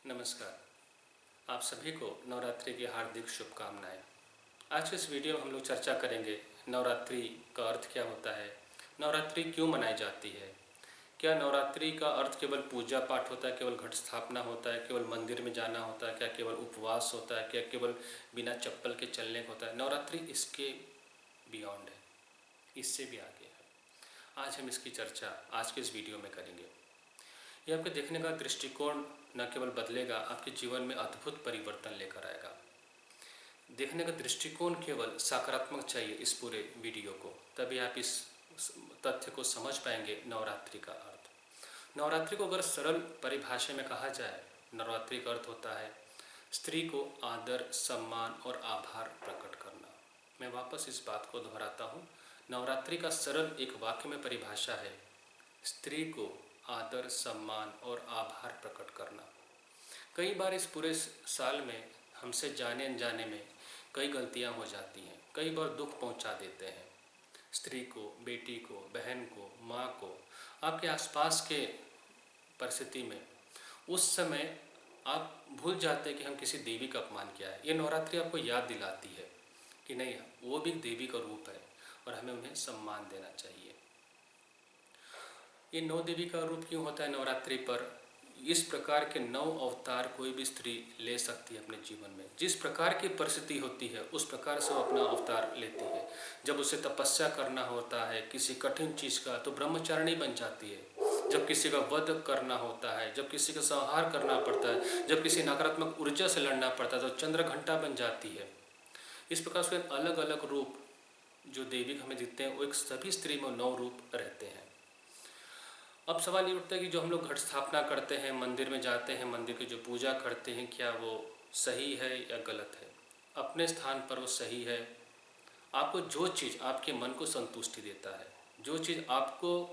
नमस्कार। आप सभी को नवरात्रि की हार्दिक शुभकामनाएं। आज के इस वीडियो में हम लोग चर्चा करेंगे नवरात्रि का अर्थ क्या होता है, नवरात्रि क्यों मनाई जाती है, क्या नवरात्रि का अर्थ केवल पूजा पाठ होता है, केवल घट स्थापना होता है, केवल मंदिर में जाना होता है, क्या केवल उपवास होता है, क्या केवल बिना चप्पल के चलने का होता है। नवरात्रि इसके बियॉन्ड है, इससे भी आगे है। आज हम इसकी चर्चा आज के इस वीडियो में करेंगे। ये आपके देखने का दृष्टिकोण न केवल बदलेगा, आपके जीवन में अद्भुत परिवर्तन लेकर आएगा। देखने का दृष्टिकोण केवल सकारात्मक चाहिए इस पूरे वीडियो को, तभी आप इस तथ्य को समझ पाएंगे नवरात्रि का अर्थ। नवरात्रि को अगर सरल परिभाषा में कहा जाए, नवरात्रि का अर्थ होता है स्त्री को आदर, सम्मान और आभार प्रकट करना। मैं वापस इस बात को दोहराता हूँ। नवरात्रि का सरल एक वाक्य में परिभाषा है स्त्री को आदर, सम्मान और आभार प्रकट करना। कई बार इस पूरे साल में हमसे जाने अनजाने में कई गलतियां हो जाती हैं, कई बार दुख पहुंचा देते हैं स्त्री को, बेटी को, बहन को, माँ को, आपके आसपास के परिस्थिति में। उस समय आप भूल जाते हैं कि हम किसी देवी का अपमान किया है। ये नवरात्रि आपको याद दिलाती है कि नहीं, वो भी देवी का रूप है और हमें उन्हें सम्मान देना चाहिए। ये 9 देवी का रूप क्यों होता है नवरात्रि पर? इस प्रकार के 9 अवतार कोई भी स्त्री ले सकती है अपने जीवन में। जिस प्रकार की परिस्थिति होती है उस प्रकार से वो अपना अवतार लेती है। जब उसे तपस्या करना होता है किसी कठिन चीज़ का, तो ब्रह्मचारिणी बन जाती है। जब किसी का वध करना होता है, जब किसी का संहार करना पड़ता है, जब किसी नकारात्मक ऊर्जा से लड़ना पड़ता है, तो चंद्रघंटा बन जाती है। इस प्रकार से अलग अलग रूप जो देवी हमें दिखते हैं, वो एक सभी स्त्री में 9 रूप रहते हैं। अब सवाल ये उठता है कि जो हम लोग घट स्थापना करते हैं, मंदिर में जाते हैं, मंदिर की जो पूजा करते हैं, क्या वो सही है या गलत है? अपने स्थान पर वो सही है। आपको जो चीज़ आपके मन को संतुष्टि देता है, जो चीज़ आपको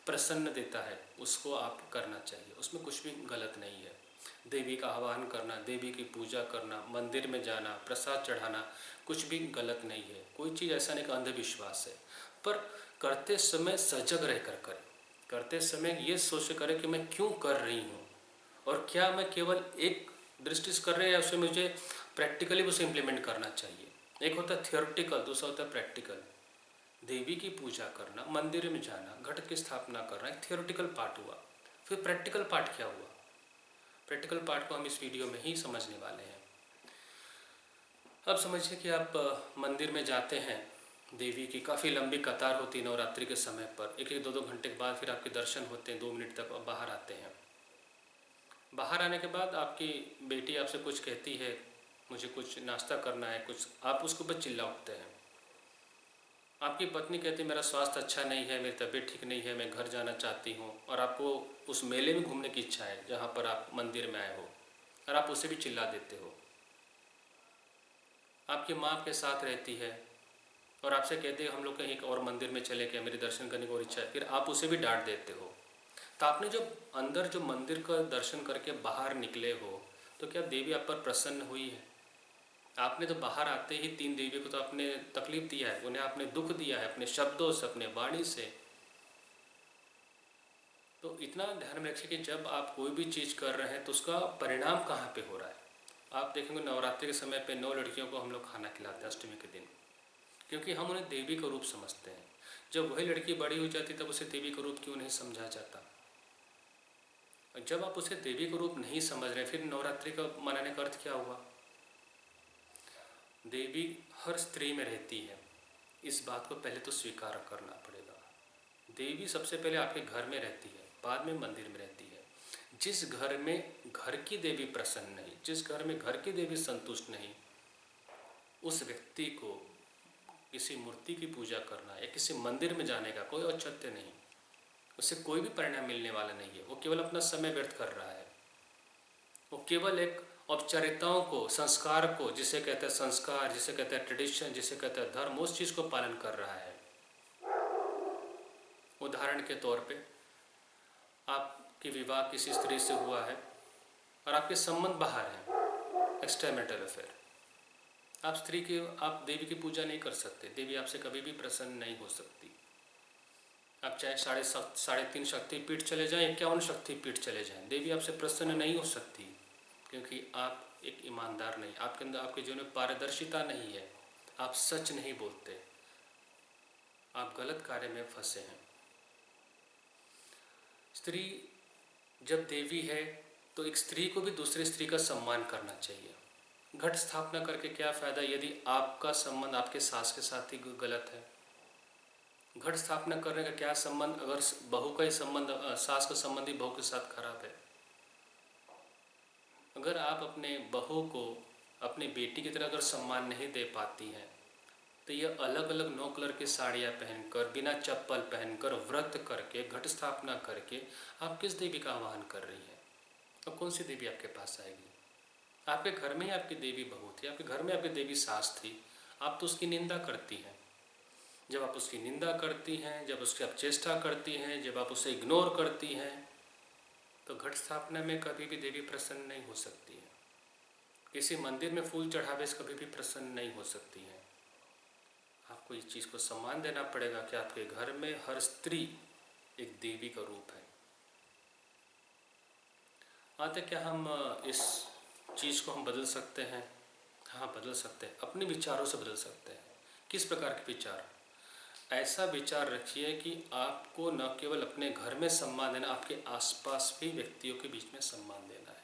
प्रसन्न देता है, उसको आप करना चाहिए। उसमें कुछ भी गलत नहीं है। देवी का आह्वान करना, देवी की पूजा करना, मंदिर में जाना, प्रसाद चढ़ाना, कुछ भी गलत नहीं है। कोई चीज़ ऐसा नहीं कि अंधविश्वास है, पर करते समय सजग रह कर करें। करते समय ये सोच करें कि मैं क्यों कर रही हूँ और क्या मैं केवल एक दृष्टि से कर रहे हैं या उसे मुझे प्रैक्टिकली उसे इम्प्लीमेंट करना चाहिए। एक होता है थियोरेटिकल, दूसरा होता है प्रैक्टिकल। देवी की पूजा करना, मंदिर में जाना, घट की स्थापना करना एक थियोरेटिकल पार्ट हुआ। फिर प्रैक्टिकल पार्ट क्या हुआ? प्रैक्टिकल पार्ट को हम इस वीडियो में ही समझने वाले हैं। अब समझिए कि आप मंदिर में जाते हैं, देवी की काफ़ी लंबी कतार होती है नवरात्रि के समय पर। 1-1, 2-2 घंटे के बाद फिर आपके दर्शन होते हैं, 2 मिनट तक आप बाहर आते हैं। बाहर आने के बाद आपकी बेटी आपसे कुछ कहती है, मुझे कुछ नाश्ता करना है, कुछ, आप उसके ऊपर चिल्ला उठते हैं। आपकी पत्नी कहती है मेरा स्वास्थ्य अच्छा नहीं है, मेरी तबीयत ठीक नहीं है, मैं घर जाना चाहती हूँ, और आपको उस मेले में घूमने की इच्छा है जहाँ पर आप मंदिर में आए हो, और आप उसे भी चिल्ला देते हो। आपकी माँ आपके साथ रहती है और आपसे कहते हैं हम लोग कहीं और मंदिर में चले गए, मेरे दर्शन करने की और इच्छा है, फिर आप उसे भी डांट देते हो। तो आपने जब अंदर जो मंदिर का दर्शन करके बाहर निकले हो, तो क्या देवी आप पर प्रसन्न हुई है? आपने तो बाहर आते ही 3 देवी को तो आपने तकलीफ दिया है, उन्हें आपने दुख दिया है अपने शब्दों से, अपने वाणी से। तो इतना ध्यान में रखिए कि जब आप कोई भी चीज़ कर रहे हैं तो उसका परिणाम कहाँ पे हो रहा है। आप देखेंगे नवरात्रि के समय पे 9 लड़कियों को हम लोग खाना खिलाते हैं अष्टमी के दिन, क्योंकि हम उन्हें देवी का रूप समझते हैं। जब वही लड़की बड़ी हो जाती तब उसे देवी का रूप क्यों नहीं समझा जाता? और जब आप उसे देवी का रूप नहीं समझ रहे, फिर नवरात्रि का मनाने का अर्थ क्या हुआ? देवी हर स्त्री में रहती है, इस बात को पहले तो स्वीकार करना पड़ेगा। देवी सबसे पहले आपके घर में रहती है, बाद में मंदिर में रहती है। जिस घर में घर की देवी प्रसन्न नहीं, जिस घर में घर की देवी संतुष्ट नहीं, उस व्यक्ति को किसी मूर्ति की पूजा करना या किसी मंदिर में जाने का कोई औचित्य नहीं, उससे कोई भी परिणाम मिलने वाला नहीं है। वो केवल अपना समय व्यर्थ कर रहा है। वो केवल एक औपचारिकताओं को, संस्कार को, जिसे कहते हैं संस्कार, जिसे कहते हैं ट्रेडिशन, जिसे कहते हैं धर्म, उस चीज़ को पालन कर रहा है। उदाहरण के तौर पे आपके विवाह किसी स्त्री से हुआ है और आपके संबंध बाहर हैं, एक्स्ट्रा मैरिटल अफेयर, आप देवी की पूजा नहीं कर सकते। देवी आपसे कभी भी प्रसन्न नहीं हो सकती। आप चाहे 3.5 शक्तिपीठ चले जाएं, 51 शक्तिपीठ चले जाएं, देवी आपसे प्रसन्न नहीं हो सकती। क्योंकि आप एक ईमानदार नहीं, आपके अंदर, आपके जीवन में पारदर्शिता नहीं है, आप सच नहीं बोलते, आप गलत कार्य में फंसे हैं। स्त्री जब देवी है तो एक स्त्री को भी दूसरी स्त्री का सम्मान करना चाहिए। घट स्थापना करके क्या फ़ायदा यदि आपका संबंध आपके सास के साथ ही गलत है। घट स्थापना करने का क्या संबंध अगर बहू का ही संबंध, सास का संबंध ही बहू के साथ खराब है। अगर आप अपने बहू को अपनी बेटी की तरह अगर सम्मान नहीं दे पाती हैं तो ये अलग अलग 9 कलर की साड़ियाँ पहनकर, बिना चप्पल पहनकर, व्रत करके, घट स्थापना करके आप किस देवी का आह्वान कर रही हैं? अब कौन सी देवी आपके पास आएगी? आपके घर में ही आपकी देवी बहू थी, आपके घर में आपकी देवी सास थी, आप तो उसकी निंदा करती हैं। जब आप उसकी निंदा करती हैं, जब उसकी आप चेष्टा करती हैं, जब आप उसे इग्नोर करती हैं, तो घट स्थापना में कभी भी देवी प्रसन्न नहीं हो सकती है। किसी मंदिर में फूल चढ़ावे से कभी भी प्रसन्न नहीं हो सकती है। आपको इस चीज़ को सम्मान देना पड़ेगा कि आपके घर में हर स्त्री एक देवी का रूप है। आते क्या हम इस चीज़ को हम बदल सकते हैं? हाँ, बदल सकते हैं, अपने विचारों से बदल सकते हैं। किस प्रकार के विचार? ऐसा विचार रखिए कि आपको न केवल अपने घर में सम्मान देना, आपके आसपास भी व्यक्तियों के बीच में सम्मान देना है।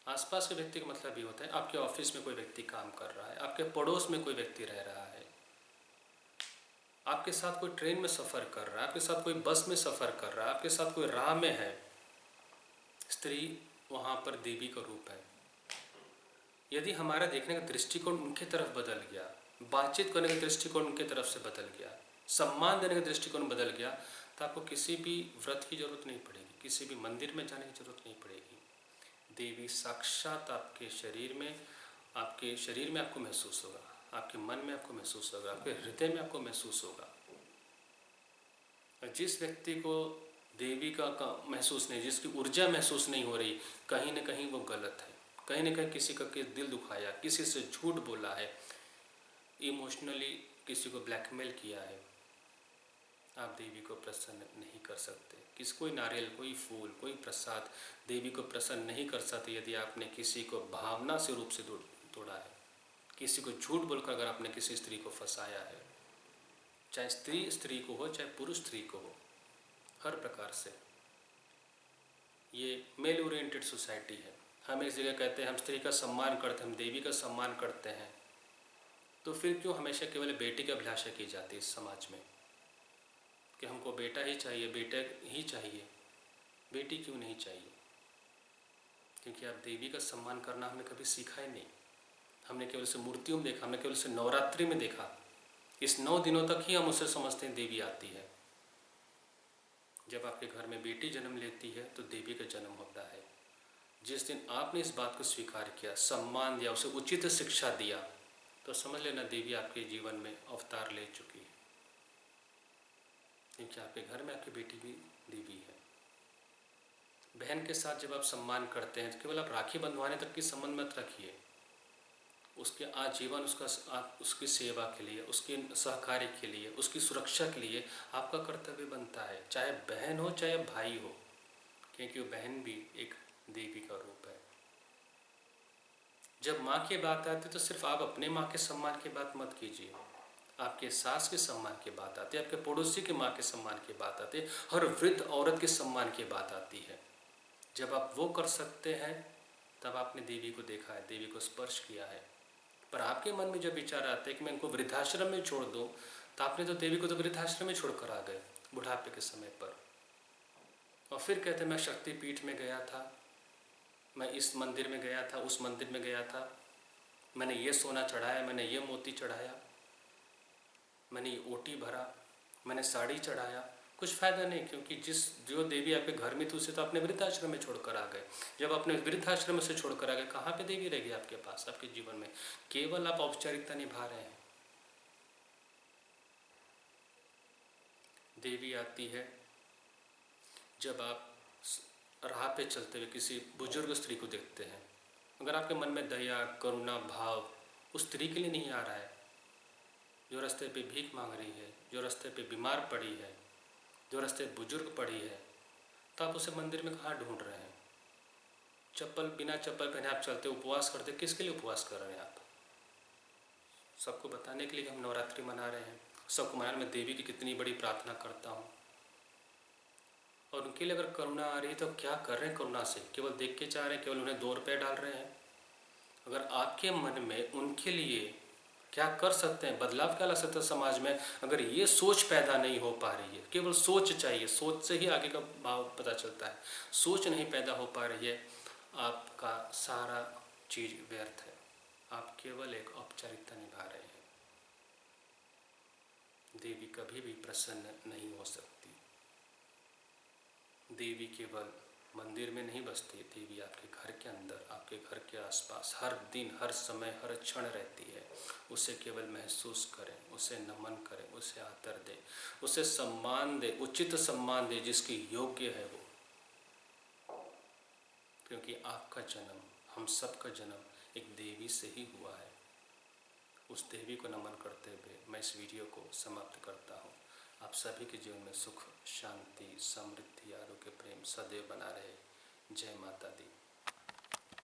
आसपास के व्यक्ति का मतलब ये होता है आपके ऑफिस में कोई व्यक्ति काम कर रहा है, आपके पड़ोस में कोई व्यक्ति रह रहा है, आपके साथ कोई ट्रेन में सफ़र कर रहा है, आपके साथ कोई बस में सफ़र कर रहा है, आपके साथ कोई राह में है, स्त्री वहाँ पर देवी का रूप है। यदि हमारा देखने का दृष्टिकोण उनके तरफ बदल गया, बातचीत करने का दृष्टिकोण उनके तरफ से बदल गया, सम्मान देने का दृष्टिकोण बदल गया, तो आपको किसी भी व्रत की जरूरत नहीं पड़ेगी, किसी भी मंदिर में जाने की जरूरत नहीं पड़ेगी। देवी साक्षात आपके शरीर में आपको महसूस होगा, आपके मन में आपको महसूस होगा, आपके हृदय में आपको महसूस होगा। जिस व्यक्ति को देवी का महसूस नहीं, जिसकी ऊर्जा महसूस नहीं हो रही, कहीं ना कहीं वो गलत है, कहीं ना कहीं किसी का दिल दुखाया, किसी से झूठ बोला है, इमोशनली किसी को ब्लैकमेल किया है। आप देवी को प्रसन्न नहीं कर सकते। कोई नारियल, कोई फूल, कोई प्रसाद देवी को प्रसन्न नहीं कर सकते यदि आपने किसी को भावना से रूप से तोड़ा है, किसी को झूठ बोलकर अगर आपने किसी स्त्री को फंसाया है, चाहे स्त्री को हो, चाहे पुरुष स्त्री को हो, हर प्रकार से। ये मेल ओरिएंटेड सोसाइटी है। हम इस जगह कहते हैं हम स्त्री का सम्मान करते हैं, हम देवी का सम्मान करते हैं, तो फिर क्यों हमेशा केवल बेटी की अभिलाषा की जाती है इस समाज में कि हमको बेटा ही चाहिए, बेटा ही चाहिए, बेटी क्यों नहीं चाहिए? क्योंकि आप देवी का सम्मान करना हमने कभी सीखा ही नहीं। हमने केवल से मूर्तियों में देखा, हमने केवल से नवरात्रि में देखा। इस 9 दिनों तक ही हम उसे समझते हैं देवी आती है। जब आपके घर में बेटी जन्म लेती है तो देवी का जन्म होता है। जिस दिन आपने इस बात को स्वीकार किया, सम्मान दिया, उसे उचित शिक्षा दिया, तो समझ लेना देवी आपके जीवन में अवतार ले चुकी है। क्योंकि आपके घर में आपकी बेटी भी देवी है। बहन के साथ जब आप सम्मान करते हैं तो केवल आप राखी बंधवाने तक की संबंध मत रखिए, उसके आजीवन उसकी सेवा के लिए, उसके सहकार्य के लिए, उसकी सुरक्षा के लिए आपका कर्तव्य बनता है, चाहे बहन हो चाहे भाई हो, क्योंकि वो बहन भी एक देवी का रूप है। जब माँ की बात आती है तो सिर्फ आप अपने माँ के सम्मान की बात मत कीजिए, आपके सास के सम्मान की बात आती है, आपके पड़ोसी की माँ के सम्मान की बात आती है, हर वृद्ध औरत के सम्मान की बात आती है। जब आप वो कर सकते हैं तब आपने देवी को देखा है, देवी को स्पर्श किया है। पर आपके मन में जब विचार आते हैं कि मैं इनको वृद्धाश्रम में छोड़ दूं, तो आपने तो देवी को तो वृद्धाश्रम में छोड़कर आ गए बुढ़ापे के समय पर। और फिर कहते मैं शक्तिपीठ में गया था, मैं इस मंदिर में गया था, उस मंदिर में गया था, मैंने ये सोना चढ़ाया, मैंने ये मोती चढ़ाया, मैंने ये ओटी भरा, मैंने साड़ी चढ़ाया। कुछ फ़ायदा नहीं, क्योंकि जो देवी आपके घर में थी उसे तो अपने वृद्धाश्रम में छोड़कर आ गए। जब अपने वृद्धाश्रम से छोड़कर आ गए, कहाँ पे देवी रहेगी आपके पास, आपके जीवन में? केवल आप औपचारिकता निभा रहे हैं। देवी आती है जब आप राह पे चलते हुए किसी बुजुर्ग स्त्री को देखते हैं। अगर आपके मन में दया, करुणा भाव उस स्त्री के लिए नहीं आ रहा है जो रास्ते पे भीख मांग रही है, जो रास्ते पे बीमार पड़ी है, जो रास्ते बुजुर्ग पड़ी है, तो आप उसे मंदिर में कहाँ ढूंढ रहे हैं? चप्पल बिना चप्पल पहने आप चलते, उपवास करते, किसके लिए उपवास कर रहे हैं आप? सबको बताने के लिए कि हम नवरात्रि मना रहे हैं। सबको मनाने में देवी की कितनी बड़ी प्रार्थना करता हूँ, और उनके लिए अगर करुणा आ रही है तो क्या कर रहे हैं करुणा से? केवल देख के चाह रहे हैं, केवल उन्हें 2 रुपये डाल रहे हैं? अगर आपके मन में उनके लिए क्या कर सकते हैं, बदलाव क्या ला सकते हैं समाज में, अगर ये सोच पैदा नहीं हो पा रही है, केवल सोच चाहिए, सोच से ही आगे का भाव पता चलता है, सोच नहीं पैदा हो पा रही है, आपका सारा चीज़ व्यर्थ है। आप केवल एक औपचारिकता निभा रहे हैं। देवी कभी भी प्रसन्न नहीं हो सकती। देवी केवल मंदिर में नहीं बसती, देवी आपके घर के अंदर, आपके घर के आसपास हर दिन, हर समय, हर क्षण रहती है। उसे केवल महसूस करें, उसे नमन करें, उसे आदर दें, उसे सम्मान दें, उचित सम्मान दें जिसकी योग्य है वो। क्योंकि आपका जन्म, हम सब का जन्म एक देवी से ही हुआ है। उस देवी को नमन करते हुए मैं इस वीडियो को समाप्त करता हूँ। आप सभी के जीवन में सुख, शांति, समृद्धि, आरोग्य, प्रेम सदैव बना रहे। जय माता दी।